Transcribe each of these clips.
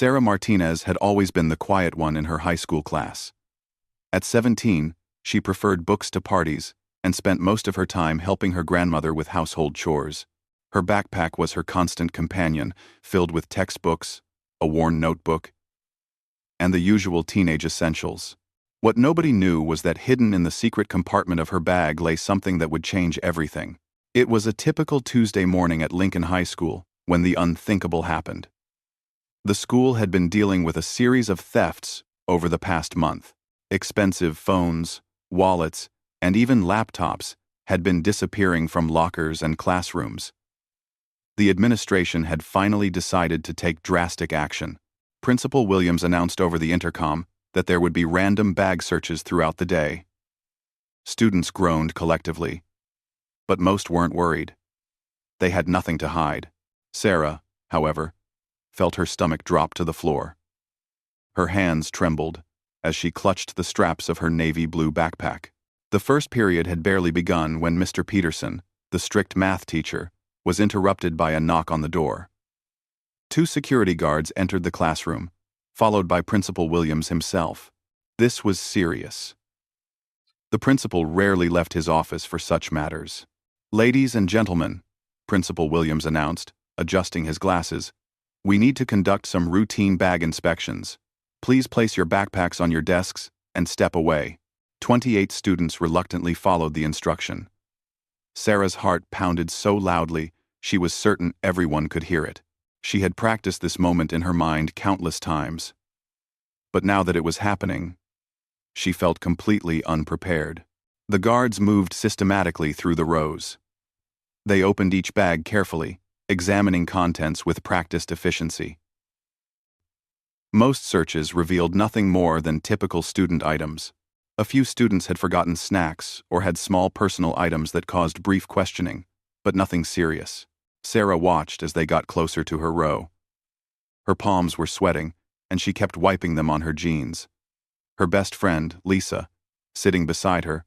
Sarah Martinez had always been the quiet one in her high school class. At 17, she preferred books to parties and spent most of her time helping her grandmother with household chores. Her backpack was her constant companion, filled with textbooks, a worn notebook, and the usual teenage essentials. What nobody knew was that hidden in the secret compartment of her bag lay something that would change everything. It was a typical Tuesday morning at Lincoln High School when the unthinkable happened. The school had been dealing with a series of thefts over the past month. Expensive phones, wallets, and even laptops had been disappearing from lockers and classrooms. The administration had finally decided to take drastic action. Principal Williams announced over the intercom that there would be random bag searches throughout the day. Students groaned collectively, but most weren't worried. They had nothing to hide. Sarah, however, felt her stomach drop to the floor. Her hands trembled as she clutched the straps of her navy blue backpack. The first period had barely begun when Mr. Peterson, the strict math teacher, was interrupted by a knock on the door. Two security guards entered the classroom, followed by Principal Williams himself. This was serious. The principal rarely left his office for such matters. "Ladies and gentlemen," Principal Williams announced, adjusting his glasses, "we need to conduct some routine bag inspections. Please place your backpacks on your desks and step away." 28 students reluctantly followed the instruction. Sarah's heart pounded so loudly, she was certain everyone could hear it. She had practiced this moment in her mind countless times. But now that it was happening, she felt completely unprepared. The guards moved systematically through the rows. They opened each bag carefully, examining contents with practiced efficiency. Most searches revealed nothing more than typical student items. A few students had forgotten snacks or had small personal items that caused brief questioning, but nothing serious. Sarah watched as they got closer to her row. Her palms were sweating, and she kept wiping them on her jeans. Her best friend, Lisa, sitting beside her,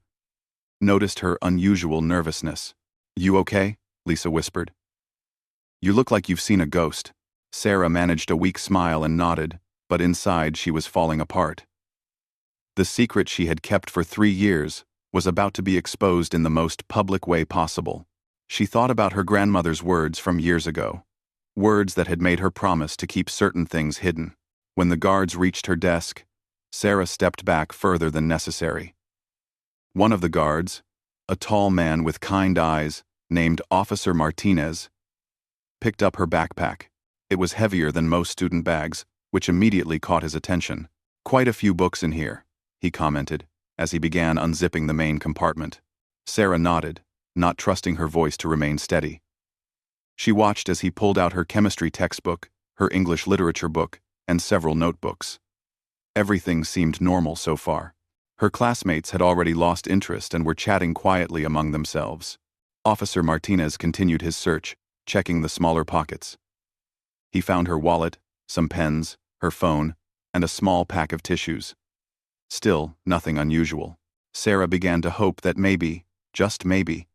noticed her unusual nervousness. "You okay?" Lisa whispered. "You look like you've seen a ghost." Sarah managed a weak smile and nodded, but inside she was falling apart. The secret she had kept for 3 years was about to be exposed in the most public way possible. She thought about her grandmother's words from years ago, words that had made her promise to keep certain things hidden. When the guards reached her desk, Sarah stepped back further than necessary. One of the guards, a tall man with kind eyes, named Officer Martinez, picked up her backpack. It was heavier than most student bags, which immediately caught his attention. "Quite a few books in here," he commented, as he began unzipping the main compartment. Sarah nodded, not trusting her voice to remain steady. She watched as he pulled out her chemistry textbook, her English literature book, and several notebooks. Everything seemed normal so far. Her classmates had already lost interest and were chatting quietly among themselves. Officer Martinez continued his search, checking the smaller pockets. He found her wallet, some pens, her phone, and a small pack of tissues. Still, nothing unusual. Sarah began to hope that maybe, just maybe,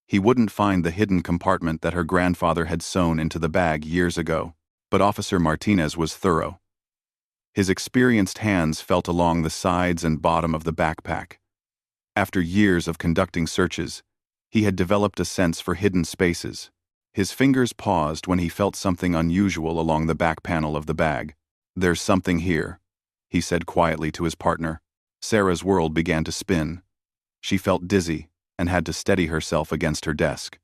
he wouldn't find the hidden compartment that her grandfather had sewn into the bag years ago. But Officer Martinez was thorough. His experienced hands felt along the sides and bottom of the backpack. After years of conducting searches, he had developed a sense for hidden spaces. His fingers paused when he felt something unusual along the back panel of the bag. "There's something here," he said quietly to his partner. Sarah's world began to spin. She felt dizzy and had to steady herself against her desk.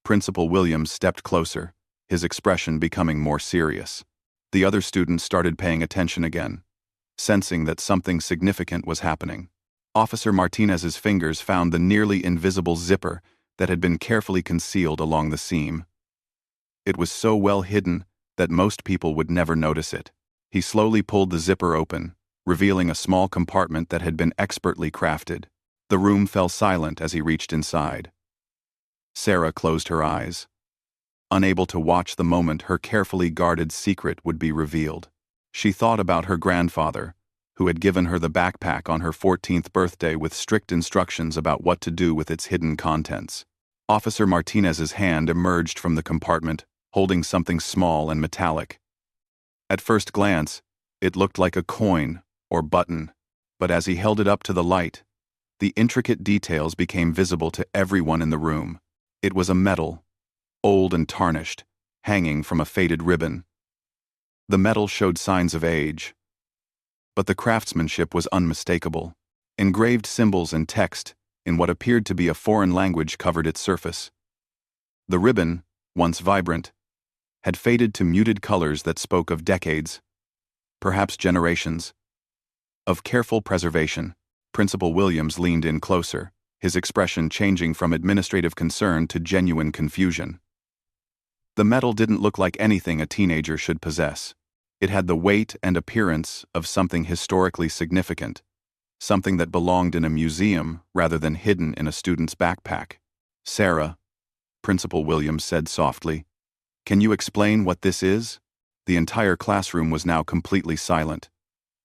Principal Williams stepped closer, his expression becoming more serious. The other students started paying attention again, sensing that something significant was happening. Officer Martinez's fingers found the nearly invisible zipper that had been carefully concealed along the seam. It was so well hidden that most people would never notice it. He slowly pulled the zipper open, revealing a small compartment that had been expertly crafted. The room fell silent as he reached inside. Sarah closed her eyes, unable to watch the moment her carefully guarded secret would be revealed. She thought about her grandfather, who had given her the backpack on her 14th birthday with strict instructions about what to do with its hidden contents. Officer Martinez's hand emerged from the compartment, holding something small and metallic. At first glance, it looked like a coin or button, but as he held it up to the light, the intricate details became visible to everyone in the room. It was a medal, old and tarnished, hanging from a faded ribbon. The metal showed signs of age, but the craftsmanship was unmistakable. Engraved symbols and text, in what appeared to be a foreign language, covered its surface. The ribbon, once vibrant, had faded to muted colors that spoke of decades, perhaps generations, of careful preservation. Principal Williams leaned in closer, his expression changing from administrative concern to genuine confusion. The medal didn't look like anything a teenager should possess. It had the weight and appearance of something historically significant, something that belonged in a museum rather than hidden in a student's backpack. "Sarah," Principal Williams said softly, "can you explain what this is?" The entire classroom was now completely silent.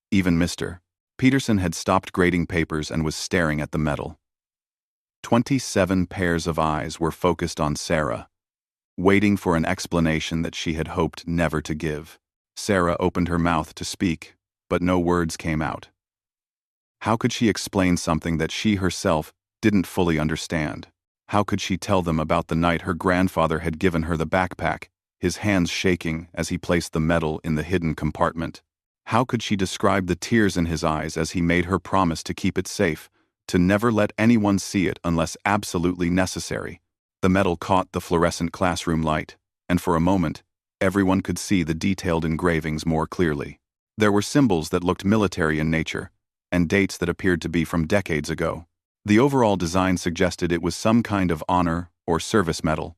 Even Mr. Peterson had stopped grading papers and was staring at the medal. 27 pairs of eyes were focused on Sarah, waiting for an explanation that she had hoped never to give. Sarah opened her mouth to speak, but no words came out. How could she explain something that she herself didn't fully understand? How could she tell them about the night her grandfather had given her the backpack, his hands shaking as he placed the medal in the hidden compartment? How could she describe the tears in his eyes as he made her promise to keep it safe, to never let anyone see it unless absolutely necessary? The medal caught the fluorescent classroom light, and for a moment, everyone could see the detailed engravings more clearly. There were symbols that looked military in nature, and dates that appeared to be from decades ago. The overall design suggested it was some kind of honor or service medal.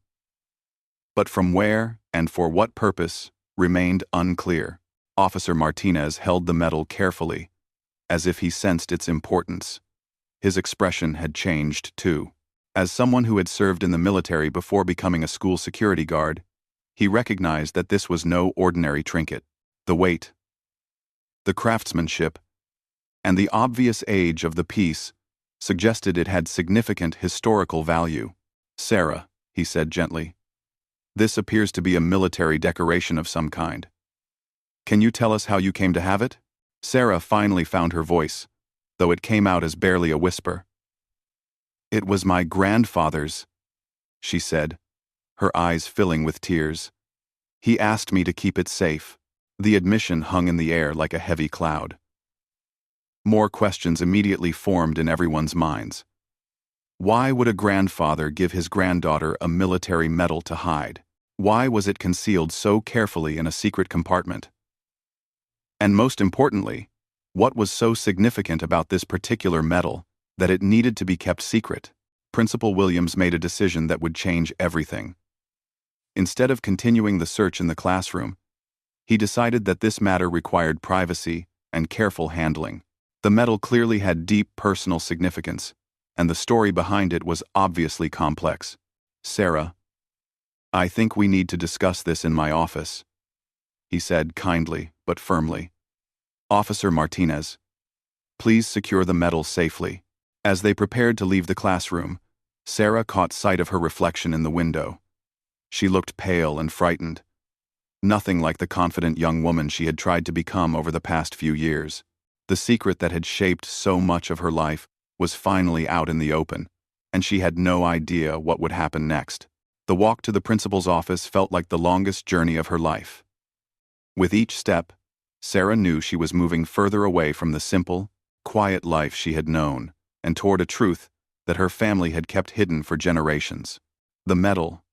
But from where and for what purpose remained unclear. Officer Martinez held the medal carefully, as if he sensed its importance. His expression had changed, too. As someone who had served in the military before becoming a school security guard, he recognized that this was no ordinary trinket. The weight, the craftsmanship, and the obvious age of the piece suggested it had significant historical value. "Sarah," he said gently, "this appears to be a military decoration of some kind. Can you tell us how you came to have it?" Sarah finally found her voice, though it came out as barely a whisper. "It was my grandfather's," she said, her eyes filling with tears. "He asked me to keep it safe." The admission hung in the air like a heavy cloud. More questions immediately formed in everyone's minds. Why would a grandfather give his granddaughter a military medal to hide? Why was it concealed so carefully in a secret compartment? And most importantly, what was so significant about this particular medal that it needed to be kept secret? Principal Williams made a decision that would change everything. Instead of continuing the search in the classroom, he decided that this matter required privacy and careful handling. The medal clearly had deep personal significance, and the story behind it was obviously complex. "Sarah, I think we need to discuss this in my office," he said kindly but firmly. "Officer Martinez, please secure the medal safely." As they prepared to leave the classroom, Sarah caught sight of her reflection in the window. She looked pale and frightened, nothing like the confident young woman she had tried to become over the past few years. The secret that had shaped so much of her life was finally out in the open, and she had no idea what would happen next. The walk to the principal's office felt like the longest journey of her life. With each step, Sarah knew she was moving further away from the simple, quiet life she had known, and toward a truth that her family had kept hidden for generations. The medal,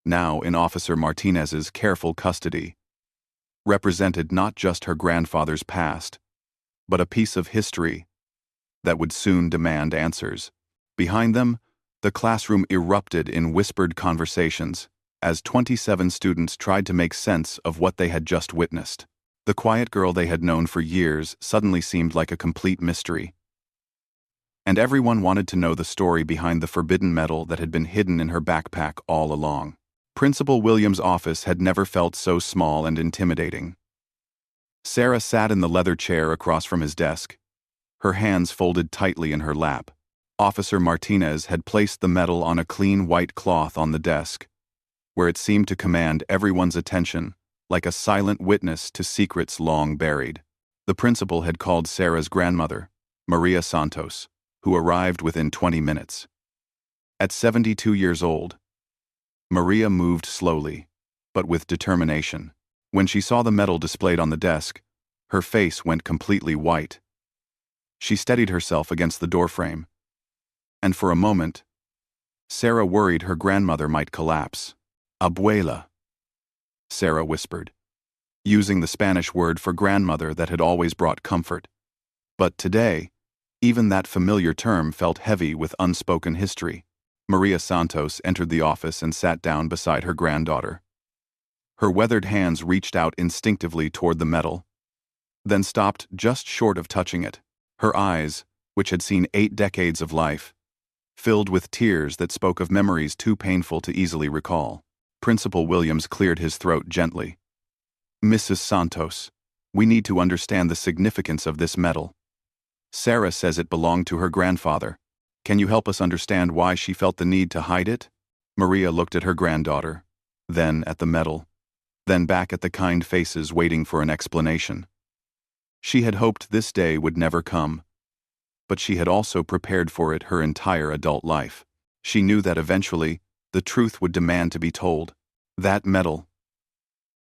now in Officer Martinez's careful custody, represented not just her grandfather's past, but a piece of history that would soon demand answers. Behind them, the classroom erupted in whispered conversations as 27 students tried to make sense of what they had just witnessed. The quiet girl they had known for years suddenly seemed like a complete mystery. And everyone wanted to know the story behind the forbidden medal that had been hidden in her backpack all along. Principal Williams' office had never felt so small and intimidating. Sarah sat in the leather chair across from his desk, her hands folded tightly in her lap. Officer Martinez had placed the medal on a clean white cloth on the desk, where it seemed to command everyone's attention like a silent witness to secrets long buried. The principal had called Sarah's grandmother, Maria Santos, who arrived within 20 minutes. At 72 years old, Maria moved slowly, but with determination. When she saw the medal displayed on the desk, her face went completely white. She steadied herself against the doorframe, and for a moment, Sarah worried her grandmother might collapse. Abuela, Sarah whispered, using the Spanish word for grandmother that had always brought comfort. But today, even that familiar term felt heavy with unspoken history. Maria Santos entered the office and sat down beside her granddaughter. Her weathered hands reached out instinctively toward the medal, then stopped just short of touching it. Her eyes, which had seen 8 decades of life, filled with tears that spoke of memories too painful to easily recall. Principal Williams cleared his throat gently. "Mrs. Santos, we need to understand the significance of this medal. Sarah says it belonged to her grandfather. Can you help us understand why she felt the need to hide it?" Maria looked at her granddaughter, then at the medal, then back at the kind faces waiting for an explanation. She had hoped this day would never come, but she had also prepared for it her entire adult life. She knew that eventually, the truth would demand to be told. "That medal,"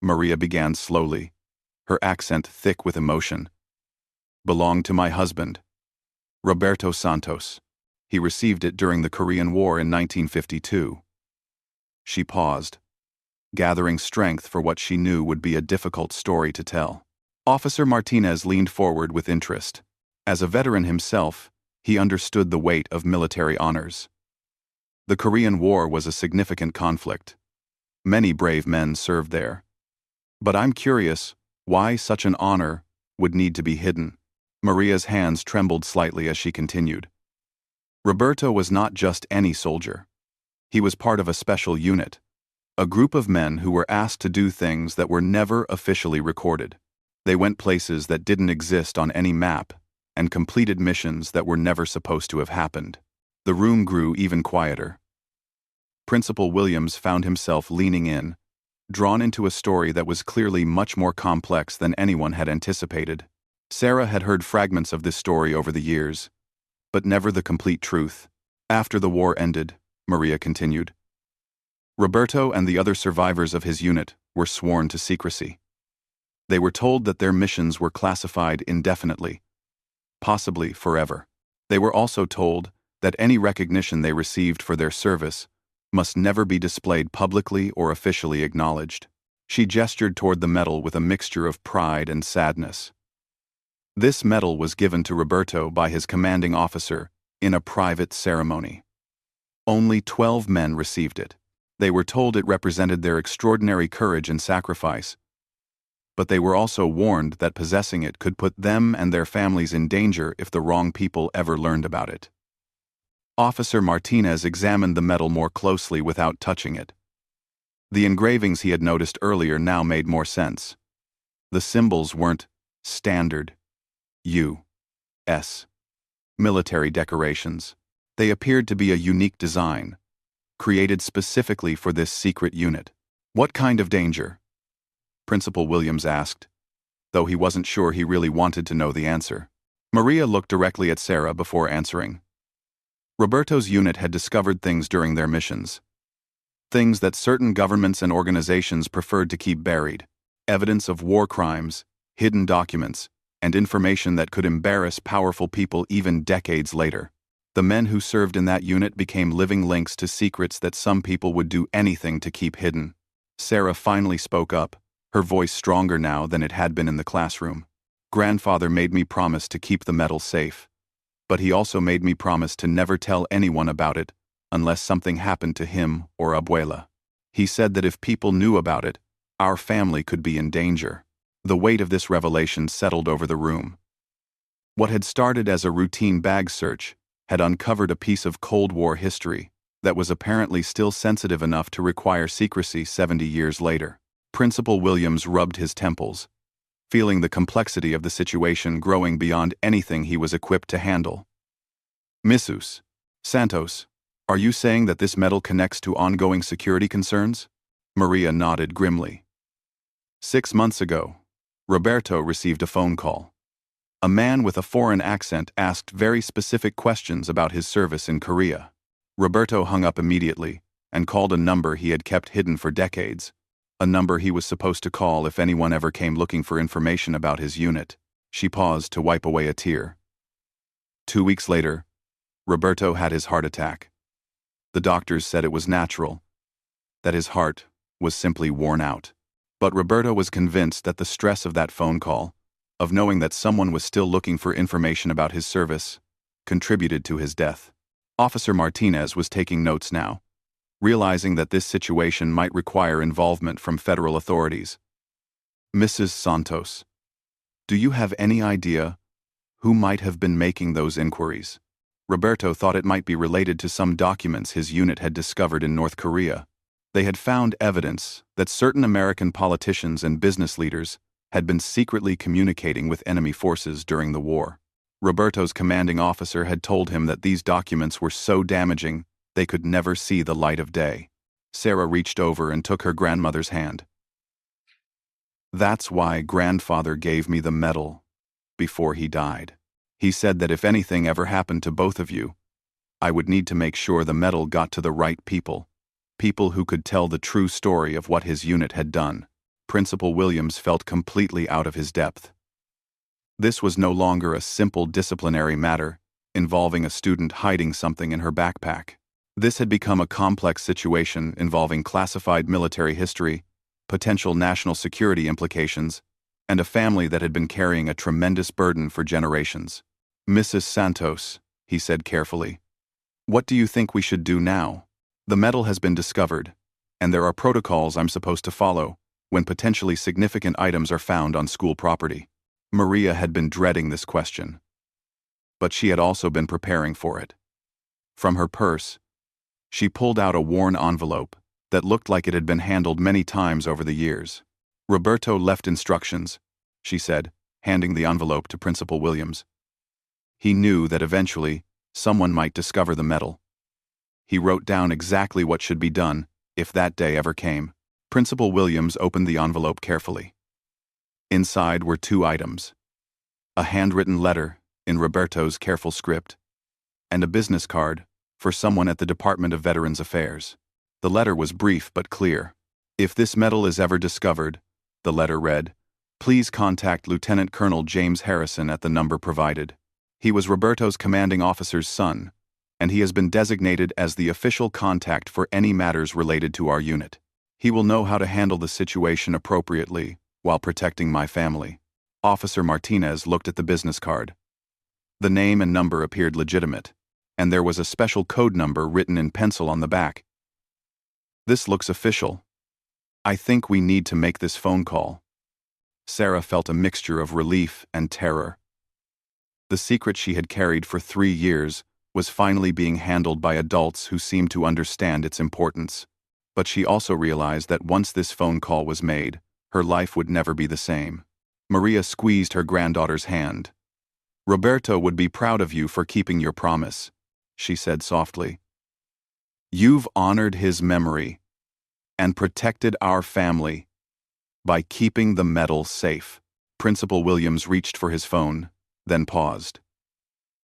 Maria began slowly, her accent thick with emotion, "belonged to my husband, Roberto Santos. He received it during the Korean War in 1952. She paused, gathering strength for what she knew would be a difficult story to tell. Officer Martinez leaned forward with interest. As a veteran himself, he understood the weight of military honors. The Korean War was a significant conflict. Many brave men served there. But I'm curious why such an honor would need to be hidden. Maria's hands trembled slightly as she continued. Roberto was not just any soldier. He was part of a special unit, a group of men who were asked to do things that were never officially recorded. They went places that didn't exist on any map and completed missions that were never supposed to have happened. The room grew even quieter. Principal Williams found himself leaning in, drawn into a story that was clearly much more complex than anyone had anticipated. Sarah had heard fragments of this story over the years, but never the complete truth. After the war ended, Maria continued, Roberto and the other survivors of his unit were sworn to secrecy. They were told that their missions were classified indefinitely, possibly forever. They were also told that any recognition they received for their service must never be displayed publicly or officially acknowledged. She gestured toward the medal with a mixture of pride and sadness. This medal was given to Roberto by his commanding officer in a private ceremony. Only 12 men received it. They were told it represented their extraordinary courage and sacrifice, but they were also warned that possessing it could put them and their families in danger if the wrong people ever learned about it. Officer Martinez examined the medal more closely without touching it. The engravings he had noticed earlier now made more sense. The symbols weren't standard U.S. military decorations. They appeared to be a unique design, created specifically for this secret unit. "What kind of danger?" Principal Williams asked, though he wasn't sure he really wanted to know the answer. Maria looked directly at Sarah before answering. Roberto's unit had discovered things during their missions. Things that certain governments and organizations preferred to keep buried. Evidence of war crimes, hidden documents, and information that could embarrass powerful people even decades later. The men who served in that unit became living links to secrets that some people would do anything to keep hidden. Sarah finally spoke up, her voice stronger now than it had been in the classroom. "Grandfather made me promise to keep the medal safe, but he also made me promise to never tell anyone about it unless something happened to him or Abuela. He said that if people knew about it, our family could be in danger." The weight of this revelation settled over the room. What had started as a routine bag search had uncovered a piece of Cold War history that was apparently still sensitive enough to require secrecy 70 years later. Principal Williams rubbed his temples, feeling the complexity of the situation growing beyond anything he was equipped to handle. "Mrs. Santos, are you saying that this medal connects to ongoing security concerns?" Maria nodded grimly. 6 months ago, Roberto received a phone call. A man with a foreign accent asked very specific questions about his service in Korea. Roberto hung up immediately and called a number he had kept hidden for decades, a number he was supposed to call if anyone ever came looking for information about his unit. She paused to wipe away a tear. 2 weeks later, Roberto had his heart attack. The doctors said it was natural, that his heart was simply worn out. But Roberto was convinced that the stress of that phone call, of knowing that someone was still looking for information about his service, contributed to his death. Officer Martinez was taking notes now, realizing that this situation might require involvement from federal authorities. Mrs. Santos, do you have any idea who might have been making those inquiries? Roberto thought it might be related to some documents his unit had discovered in North Korea. They had found evidence that certain American politicians and business leaders had been secretly communicating with enemy forces during the war. Roberto's commanding officer had told him that these documents were so damaging they could never see the light of day. Sarah reached over and took her grandmother's hand. That's why grandfather gave me the medal before he died. He said that if anything ever happened to both of you, I would need to make sure the medal got to the right people who could tell the true story of what his unit had done. Principal Williams felt completely out of his depth. This was no longer a simple disciplinary matter involving a student hiding something in her backpack. This had become a complex situation involving classified military history, potential national security implications, and a family that had been carrying a tremendous burden for generations. Mrs. Santos, he said carefully, what do you think we should do now? The medal has been discovered, and there are protocols I'm supposed to follow when potentially significant items are found on school property. Maria had been dreading this question, but she had also been preparing for it. From her purse, she pulled out a worn envelope that looked like it had been handled many times over the years. Roberto left instructions, she said, handing the envelope to Principal Williams. He knew that eventually someone might discover the medal. He wrote down exactly what should be done if that day ever came. Principal Williams opened the envelope carefully. Inside were 2 items: a handwritten letter in Roberto's careful script, and a business card for someone at the Department of Veterans Affairs. The letter was brief but clear. If this medal is ever discovered, the letter read, please contact Lieutenant Colonel James Harrison at the number provided. He was Roberto's commanding officer's son, and he has been designated as the official contact for any matters related to our unit. He will know how to handle the situation appropriately while protecting my family. Officer Martinez looked at the business card. The name and number appeared legitimate, and there was a special code number written in pencil on the back. This looks official. I think we need to make this phone call. Sarah felt a mixture of relief and terror. The secret she had carried for 3 years was finally being handled by adults who seemed to understand its importance. But she also realized that once this phone call was made, her life would never be the same. Maria squeezed her granddaughter's hand. Roberto would be proud of you for keeping your promise, she said softly. You've honored his memory and protected our family by keeping the medal safe. Principal Williams reached for his phone, then paused.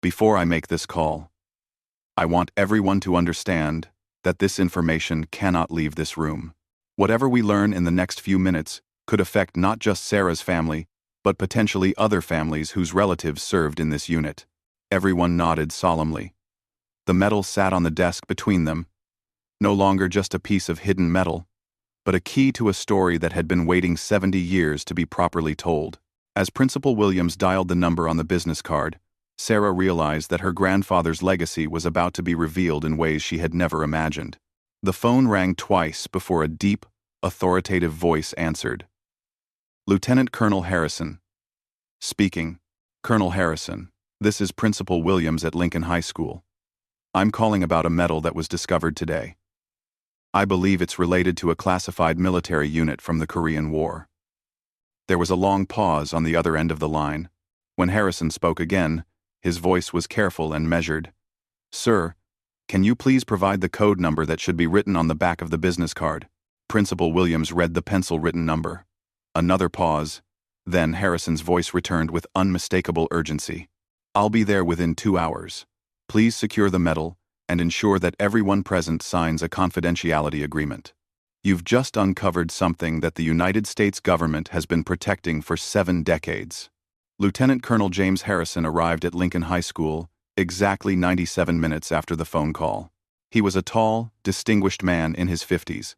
Before I make this call, I want everyone to understand that this information cannot leave this room. Whatever we learn in the next few minutes could affect not just Sarah's family, but potentially other families whose relatives served in this unit. Everyone nodded solemnly. The medal sat on the desk between them, no longer just a piece of hidden metal, but a key to a story that had been waiting 70 years to be properly told. As Principal Williams dialed the number on the business card, Sarah realized that her grandfather's legacy was about to be revealed in ways she had never imagined. The phone rang twice before a deep, authoritative voice answered. Lieutenant Colonel Harrison. Speaking. Colonel Harrison, this is Principal Williams at Lincoln High School. I'm calling about a medal that was discovered today. I believe it's related to a classified military unit from the Korean War. There was a long pause on the other end of the line. When Harrison spoke again, his voice was careful and measured. Sir, can you please provide the code number that should be written on the back of the business card? Principal Williams read the pencil-written number. Another pause. Then Harrison's voice returned with unmistakable urgency. "I'll be there within 2 hours. Please secure the medal and ensure that everyone present signs a confidentiality agreement. You've just uncovered something that the United States government has been protecting for 7 decades." Lieutenant Colonel James Harrison arrived at Lincoln High School exactly 97 minutes after the phone call. He was a tall, distinguished man in his 50s,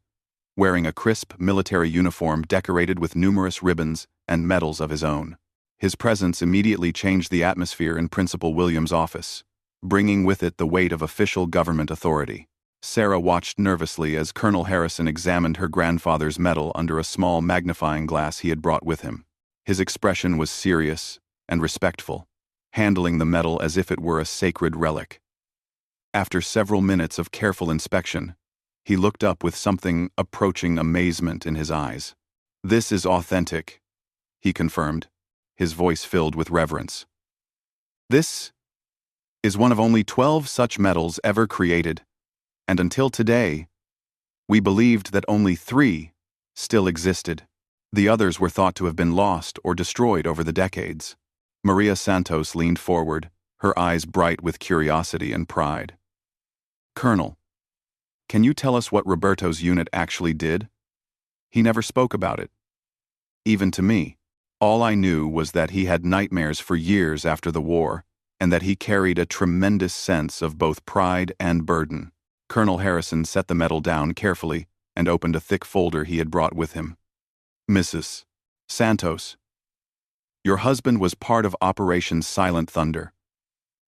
wearing a crisp military uniform decorated with numerous ribbons and medals of his own. His presence immediately changed the atmosphere in Principal Williams' office, bringing with it the weight of official government authority. Sarah watched nervously as Colonel Harrison examined her grandfather's medal under a small magnifying glass he had brought with him. His expression was serious and respectful, handling the medal as if it were a sacred relic. After several minutes of careful inspection, he looked up with something approaching amazement in his eyes. "This is authentic," he confirmed, his voice filled with reverence. "This is one of only 12 such medals ever created, and until today, we believed that only 3 still existed. The others were thought to have been lost or destroyed over the decades." Maria Santos leaned forward, her eyes bright with curiosity and pride. "Colonel, can you tell us what Roberto's unit actually did? He never spoke about it. Even to me, all I knew was that he had nightmares for years after the war, and that he carried a tremendous sense of both pride and burden." Colonel Harrison set the medal down carefully and opened a thick folder he had brought with him. "Mrs. Santos, your husband was part of Operation Silent Thunder,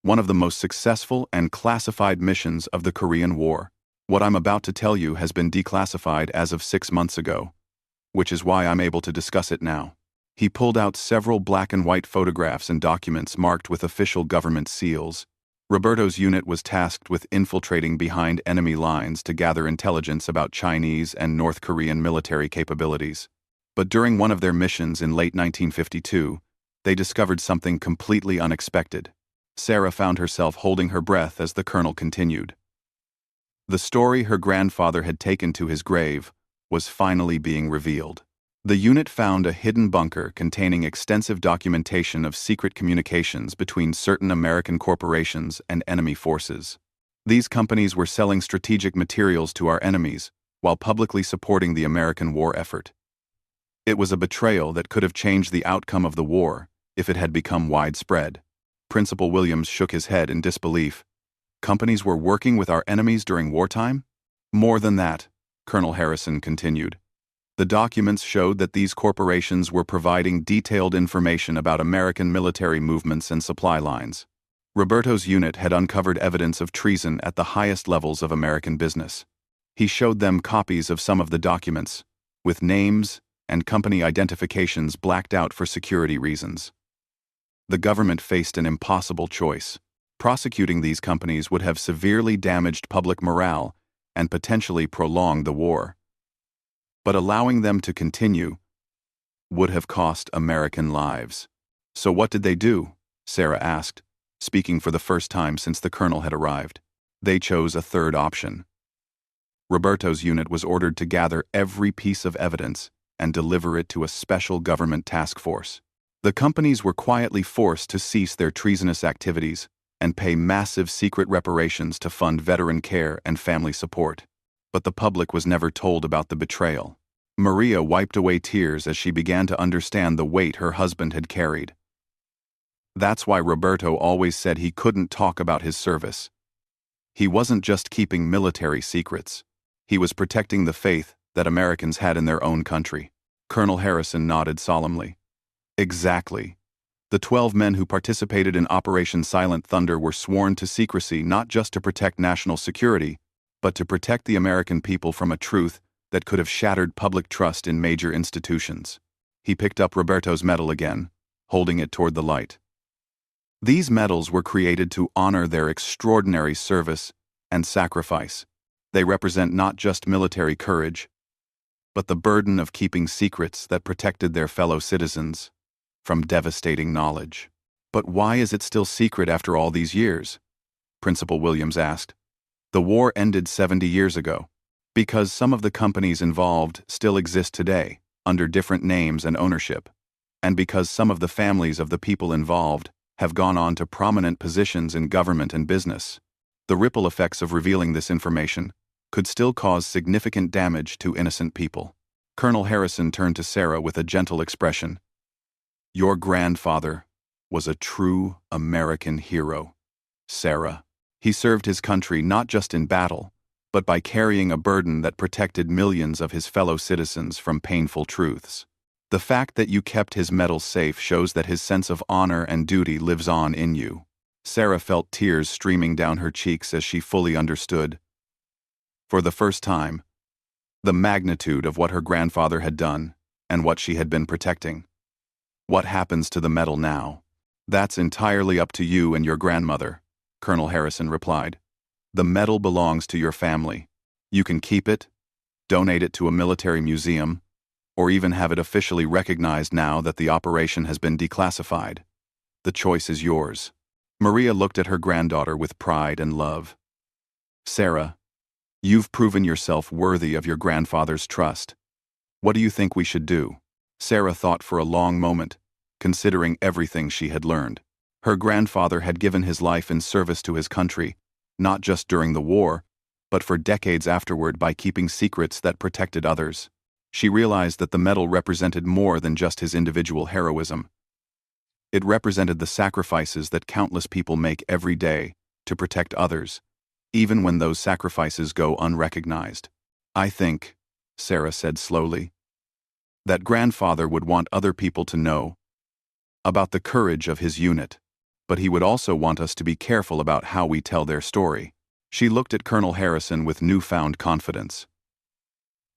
one of the most successful and classified missions of the Korean War. What I'm about to tell you has been declassified as of 6 months ago, which is why I'm able to discuss it now." He pulled out several black and white photographs and documents marked with official government seals. Roberto's unit was tasked with infiltrating behind enemy lines to gather intelligence about Chinese and North Korean military capabilities. But during one of their missions in late 1952, they discovered something completely unexpected. Sarah found herself holding her breath as the colonel continued. The story her grandfather had taken to his grave was finally being revealed. The unit found a hidden bunker containing extensive documentation of secret communications between certain American corporations and enemy forces. These companies were selling strategic materials to our enemies while publicly supporting the American war effort. It was a betrayal that could have changed the outcome of the war if it had become widespread. Principal Williams shook his head in disbelief. "Companies were working with our enemies during wartime?" "More than that," Colonel Harrison continued. "The documents showed that these corporations were providing detailed information about American military movements and supply lines. Roberto's unit had uncovered evidence of treason at the highest levels of American business. He showed them copies of some of the documents, with names and company identifications blacked out for security reasons. The government faced an impossible choice. Prosecuting these companies would have severely damaged public morale and potentially prolonged the war. But allowing them to continue would have cost American lives. "So what did they do?" Sarah asked, speaking for the first time since the colonel had arrived. "They chose a third option. Roberto's unit was ordered to gather every piece of evidence and deliver it to a special government task force. The companies were quietly forced to cease their treasonous activities and pay massive secret reparations to fund veteran care and family support. But the public was never told about the betrayal." Maria wiped away tears as she began to understand the weight her husband had carried. That's why Roberto always said he couldn't talk about his service. He wasn't just keeping military secrets. He was protecting the faith that Americans had in their own country. Colonel Harrison nodded solemnly. "Exactly. The 12 men who participated in Operation Silent Thunder were sworn to secrecy not just to protect national security, but to protect the American people from a truth that could have shattered public trust in major institutions." He picked up Roberto's medal again, holding it toward the light. "These medals were created to honor their extraordinary service and sacrifice. They represent not just military courage, but the burden of keeping secrets that protected their fellow citizens from devastating knowledge." "But why is it still secret after all these years?" Principal Williams asked. "The war ended 70 years ago. Because some of the companies involved still exist today. under different names and ownership, and because some of the families of the people involved have gone on to prominent positions in government and business, the ripple effects of revealing this information could still cause significant damage to innocent people. Colonel Harrison turned to Sarah with a gentle expression. Your grandfather was a true American hero, Sarah. He served his country not just in battle, but by carrying a burden that protected millions of his fellow citizens from painful truths. The fact that you kept his medal safe shows that his sense of honor and duty lives on in you. Sarah felt tears streaming down her cheeks as she fully understood, for the first time, the magnitude of what her grandfather had done and what she had been protecting. What happens to the medal now? That's entirely up to you and your grandmother, Colonel Harrison replied. The medal belongs to your family. You can keep it, donate it to a military museum, or even have it officially recognized now that the operation has been declassified. The choice is yours. Maria looked at her granddaughter with pride and love. Sarah, you've proven yourself worthy of your grandfather's trust. What do you think we should do? Sarah thought for a long moment, considering everything she had learned. Her grandfather had given his life in service to his country, not just during the war, but for decades afterward by keeping secrets that protected others. She realized that the medal represented more than just his individual heroism. It represented the sacrifices that countless people make every day to protect others, even when those sacrifices go unrecognized. I think, Sarah said slowly, that grandfather would want other people to know about the courage of his unit, but he would also want us to be careful about how we tell their story. She looked at Colonel Harrison with newfound confidence.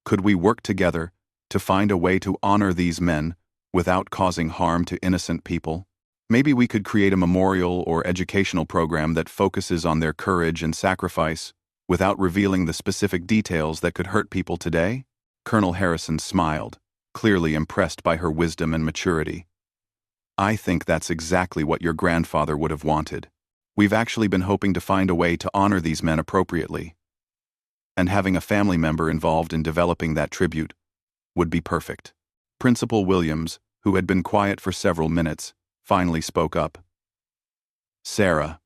Could we work together to find a way to honor these men without causing harm to innocent people? Maybe we could create a memorial or educational program that focuses on their courage and sacrifice without revealing the specific details that could hurt people today? Colonel Harrison smiled, clearly impressed by her wisdom and maturity. I think that's exactly what your grandfather would have wanted. We've actually been hoping to find a way to honor these men appropriately, and having a family member involved in developing that tribute would be perfect. Principal Williams, who had been quiet for several minutes, finally spoke up. Sarah,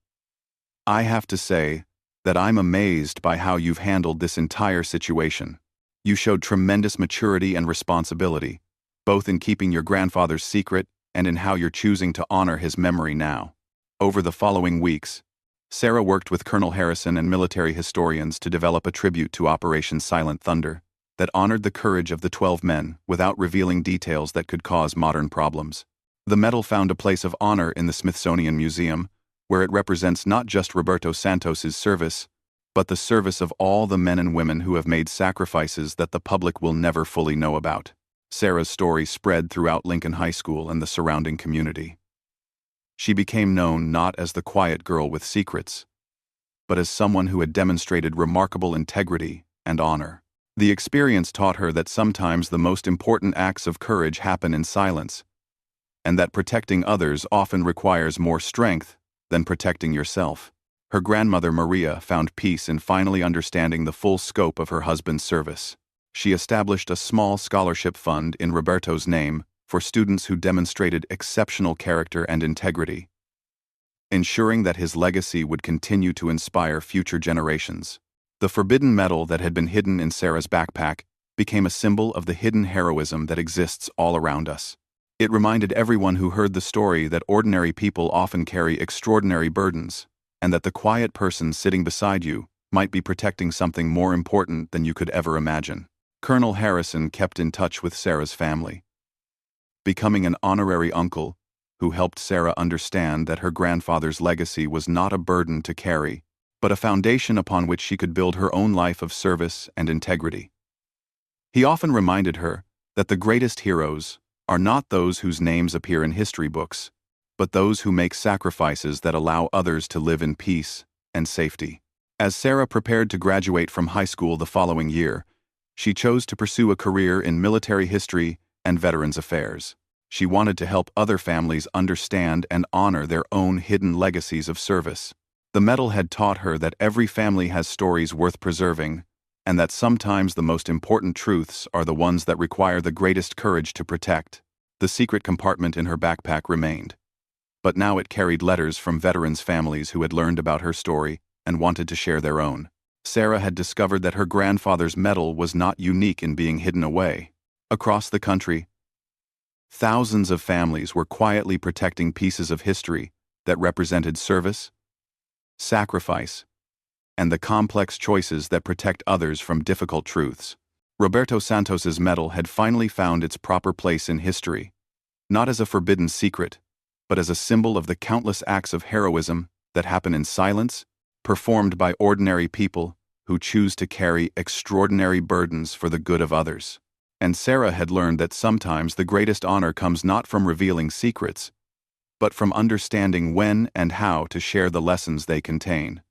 I have to say that I'm amazed by how you've handled this entire situation. You showed tremendous maturity and responsibility, both in keeping your grandfather's secret and in how you're choosing to honor his memory now. Over the following weeks, Sarah worked with Colonel Harrison and military historians to develop a tribute to Operation Silent Thunder that honored the courage of the 12 men without revealing details that could cause modern problems. The medal found a place of honor in the Smithsonian Museum, where it represents not just Roberto Santos's service, but the service of all the men and women who have made sacrifices that the public will never fully know about. Sarah's story spread throughout Lincoln High School and the surrounding community. She became known not as the quiet girl with secrets, but as someone who had demonstrated remarkable integrity and honor. The experience taught her that sometimes the most important acts of courage happen in silence, and that protecting others often requires more strength than protecting yourself. Her grandmother Maria found peace in finally understanding the full scope of her husband's service. She established a small scholarship fund in Roberto's name for students who demonstrated exceptional character and integrity, ensuring that his legacy would continue to inspire future generations. The forbidden medal that had been hidden in Sarah's backpack became a symbol of the hidden heroism that exists all around us. It reminded everyone who heard the story that ordinary people often carry extraordinary burdens, and that the quiet person sitting beside you might be protecting something more important than you could ever imagine. Colonel Harrison kept in touch with Sarah's family, becoming an honorary uncle who helped Sarah understand that her grandfather's legacy was not a burden to carry, but a foundation upon which she could build her own life of service and integrity. He often reminded her that the greatest heroes are not those whose names appear in history books, but those who make sacrifices that allow others to live in peace and safety. As Sarah prepared to graduate from high school the following year, she chose to pursue a career in military history and veterans affairs. She wanted to help other families understand and honor their own hidden legacies of service. The medal had taught her that every family has stories worth preserving, and that sometimes the most important truths are the ones that require the greatest courage to protect. The secret compartment in her backpack remained, but now it carried letters from veterans' families who had learned about her story and wanted to share their own. Sarah had discovered that her grandfather's medal was not unique in being hidden away. Across the country, thousands of families were quietly protecting pieces of history that represented service, sacrifice, and the complex choices that protect others from difficult truths. Roberto Santos's medal had finally found its proper place in history, not as a forbidden secret, but as a symbol of the countless acts of heroism that happen in silence, performed by ordinary people who choose to carry extraordinary burdens for the good of others. And Sarah had learned that sometimes the greatest honor comes not from revealing secrets, but from understanding when and how to share the lessons they contain.